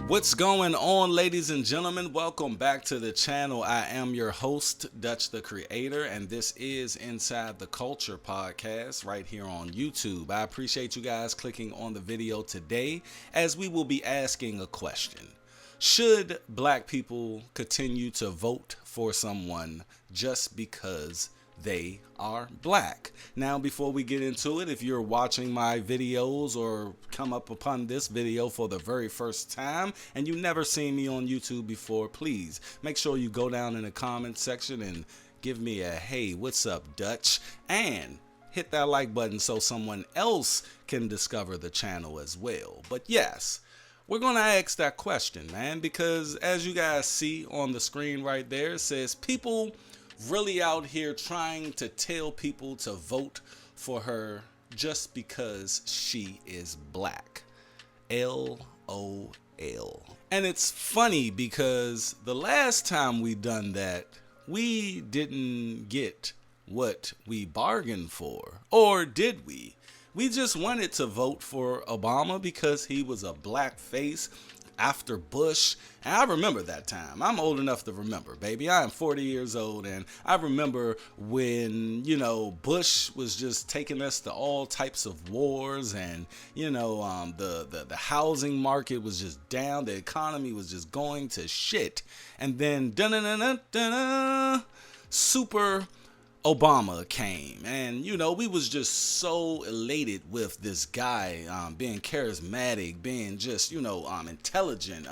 What's going on, ladies and gentlemen? Welcome back to the channel. I am your host, Dutch the Creator, and this is Inside the Culture podcast right here on YouTube. I appreciate you guys clicking on the video today as we will be asking a question. Should black people continue to vote for someone just because they are black? Now, before we get into it, if you're watching my videos or come up upon this video for the very first time and you've never seen me on YouTube before, please make sure you go down in the comment section and give me a hey, what's up, Dutch? And hit that like button so someone else can discover the channel as well. But yes, we're going to ask that question, man, because as you guys see on the screen right there, it says people really out here trying to tell people to vote for her just because she is black. LOL. And it's funny because the last time we done that, we didn't get what we bargained for. Or did we? We just wanted to vote for Obama because he was a black face after Bush. And I remember that time. I'm old enough to remember, baby. I am 40 years old, and I remember when, Bush was just taking us to all types of wars, and, the housing market was just down. The economy was just going to shit. And then, Super Obama came, and we was just so elated with this guy being charismatic, being just intelligent,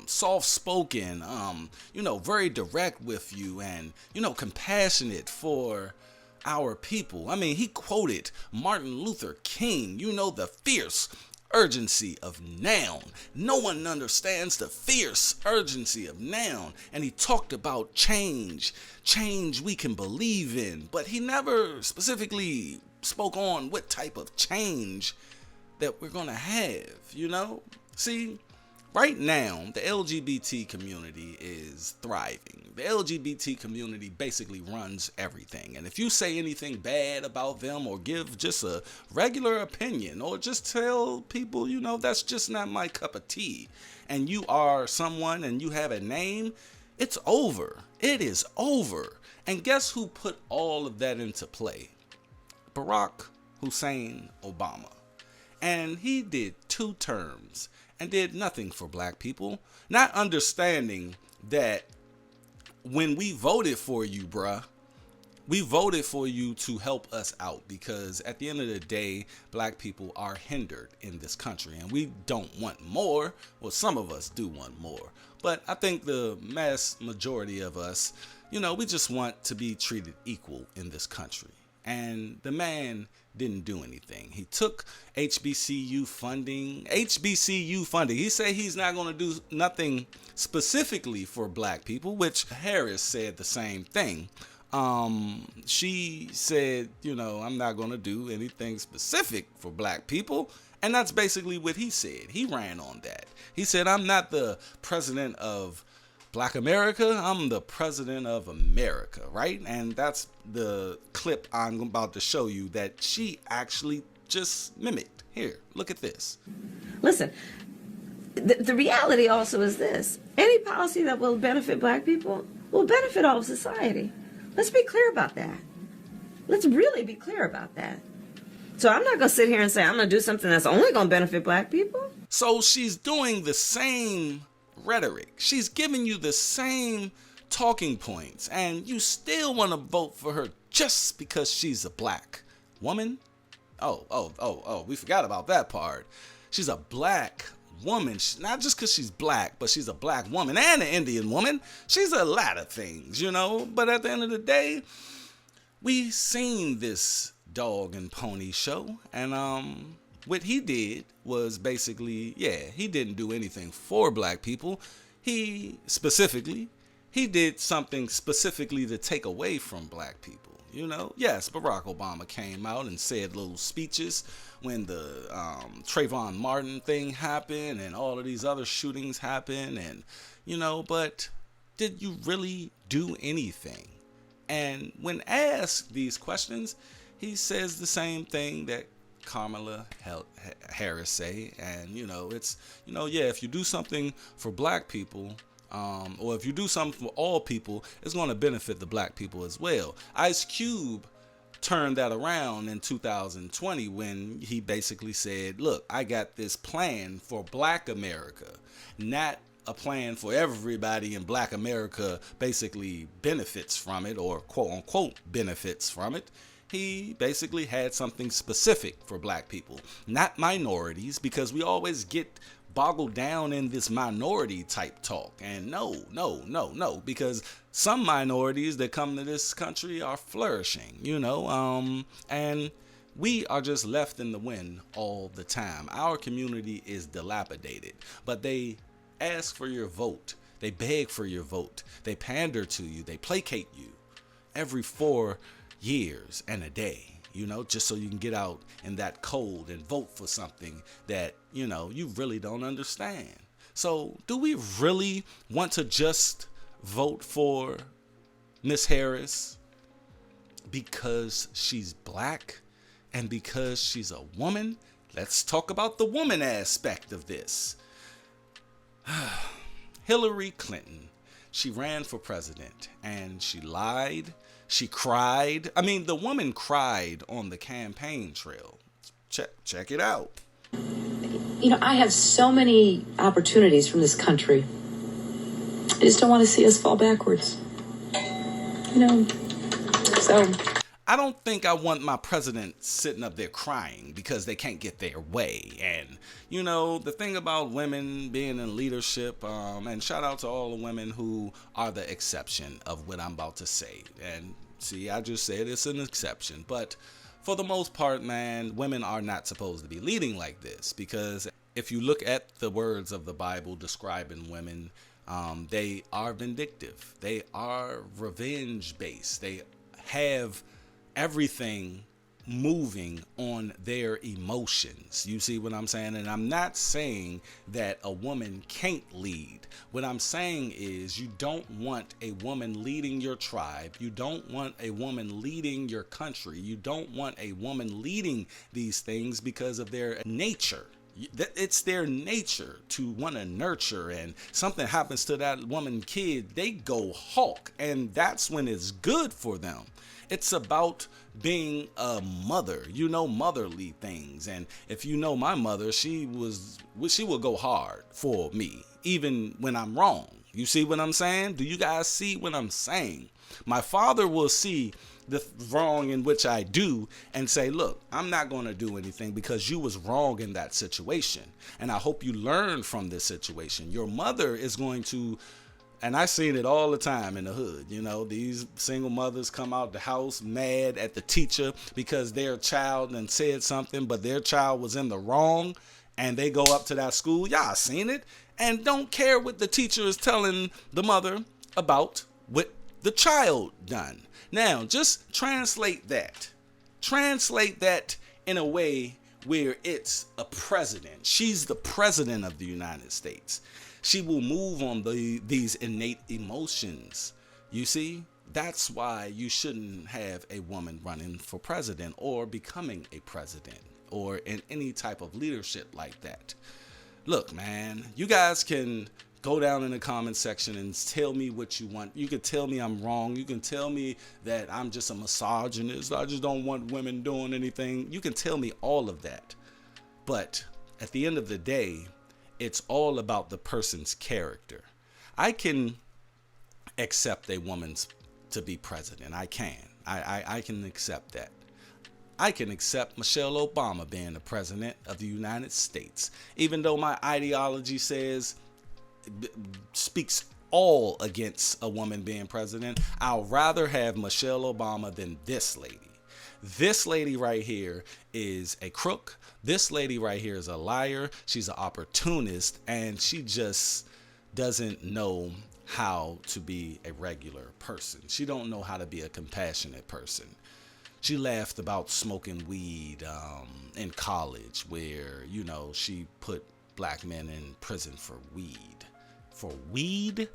soft-spoken, very direct with you, and compassionate for our people. I mean, he quoted Martin Luther King, the fierce urgency of now. No one understands the fierce urgency of now. And he talked about change we can believe in, but he never specifically spoke on what type of change that we're gonna have. See, right now the LGBT community is thriving. The LGBT community basically runs everything, and if you say anything bad about them or give just a regular opinion or just tell people, that's just not my cup of tea, and you are someone and you have a name, it's over. It is over. And guess who put all of that into play? Barack Hussein Obama. And he did 2 terms and did nothing for black people, not understanding that when we voted for you, bruh, we voted for you to help us out, because at the end of the day, black people are hindered in this country, and we don't want more. Well, some of us do want more, but I think the mass majority of us, we just want to be treated equal in this country. And the man didn't do anything. He took HBCU funding. He said he's not going to do nothing specifically for black people, which Haaris said the same thing. She said, I'm not going to do anything specific for black people. And that's basically what he said. He ran on that. He said, I'm not the president of Black America, I'm the president of America, right? And that's the clip I'm about to show you that she actually just mimicked. Here, look at this. Listen, the reality also is this. Any policy that will benefit black people will benefit all of society. Let's be clear about that. Let's really be clear about that. So I'm not going to sit here and say I'm going to do something that's only going to benefit black people. So she's doing the same rhetoric. She's giving you the same talking points, and you still want to vote for her just because she's a black woman? Oh, we forgot about that part. She's a black woman, not just because she's black, but she's a black woman and an Indian woman. She's a lot of things, but at the end of the day, we seen this dog and pony show, and what he did was basically, he didn't do anything for black people. He did something specifically to take away from black people. Yes, Barack Obama came out and said little speeches when the Trayvon Martin thing happened and all of these other shootings happened, and but did you really do anything? And when asked these questions, he says the same thing that Kamala Harris say, and it's yeah, if you do something for black people, or if you do something for all people, it's going to benefit the black people as well. Ice Cube turned that around in 2020 when he basically said, look, I got this plan for black America, not a plan for everybody in black America basically benefits from it, or quote unquote benefits from it. He basically had something specific for black people, not minorities, because we always get boggled down in this minority type talk. And no, because some minorities that come to this country are flourishing, and we are just left in the wind all the time. Our community is dilapidated, but they ask for your vote. They beg for your vote. They pander to you. They placate you every 4 years and a day, just so you can get out in that cold and vote for something that, you really don't understand. So do we really want to just vote for Miss Harris because she's black and because she's a woman? Let's talk about the woman aspect of this. Hillary Clinton, she ran for president and she lied. She cried. I mean, the woman cried on the campaign trail. Check it out. I have so many opportunities from this country. I just don't want to see us fall backwards. So I don't think I want my president sitting up there crying because they can't get their way. And, the thing about women being in leadership, and shout out to all the women who are the exception of what I'm about to say. And see, I just said it's an exception. But for the most part, man, women are not supposed to be leading like this, because if you look at the words of the Bible describing women, they are vindictive. They are revenge based. They have everything moving on their emotions. You see what I'm saying? And I'm not saying that a woman can't lead. What I'm saying is you don't want a woman leading your tribe. You don't want a woman leading your country. You don't want a woman leading these things because of their nature. It's their nature to want to nurture, and something happens to that woman kid, they go hawk, and that's when it's good for them. It's about being a mother, motherly things. And if you know my mother, she will go hard for me, even when I'm wrong. You see what I'm saying? Do you guys see what I'm saying? My father will see the wrong in which I do and say, look, I'm not going to do anything because you was wrong in that situation. And I hope you learn from this situation. Your mother is going to, and I seen it all the time in the hood. These single mothers come out the house mad at the teacher because their child done said something, but their child was in the wrong. And they go up to that school, y'all seen it, and don't care what the teacher is telling the mother about what the child done. Now, just translate that. Translate that in a way where it's a president. She's the president of the United States. She will move on these innate emotions. You see, that's why you shouldn't have a woman running for president or becoming a president or in any type of leadership like that. Look, man, you guys can go down in the comment section and tell me what you want. You can tell me I'm wrong. You can tell me that I'm just a misogynist. I just don't want women doing anything. You can tell me all of that. But at the end of the day, it's all about the person's character. I can accept a woman to be president. I can. I can accept that. I can accept Michelle Obama being the president of the United States, even though my ideology speaks all against a woman being president. I'll rather have Michelle Obama than this lady. This lady right here is a crook. This lady right here is a liar. She's an opportunist, and she just doesn't know how to be a regular person. She don't know how to be a compassionate person. She laughed about smoking weed in college, where, she put black men in prison for weed. For weed.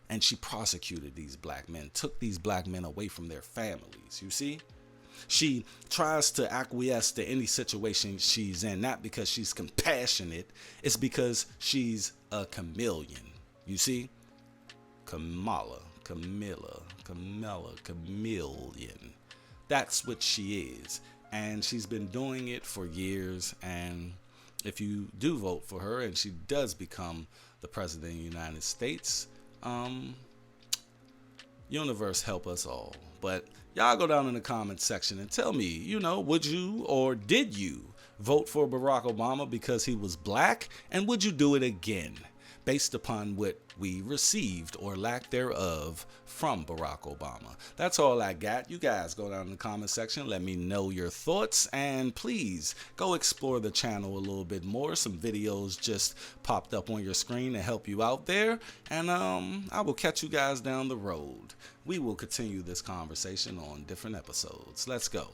And she prosecuted these black men, took these black men away from their families, you see? She tries to acquiesce to any situation she's in, not because she's compassionate, it's because she's a chameleon. You see? Kamala, chameleon. That's what she is. And she's been doing it for years. And if you do vote for her and she does become the president of the United States, universe help us all. But y'all go down in the comments section and tell me, would you or did you vote for Barack Obama because he was black? And would you do it again based upon what we received or lack thereof from Barack Obama? That's all I got. You guys go down in the comment section. Let me know your thoughts. And please go explore the channel a little bit more. Some videos just popped up on your screen to help you out there. And I will catch you guys down the road. We will continue this conversation on different episodes. Let's go.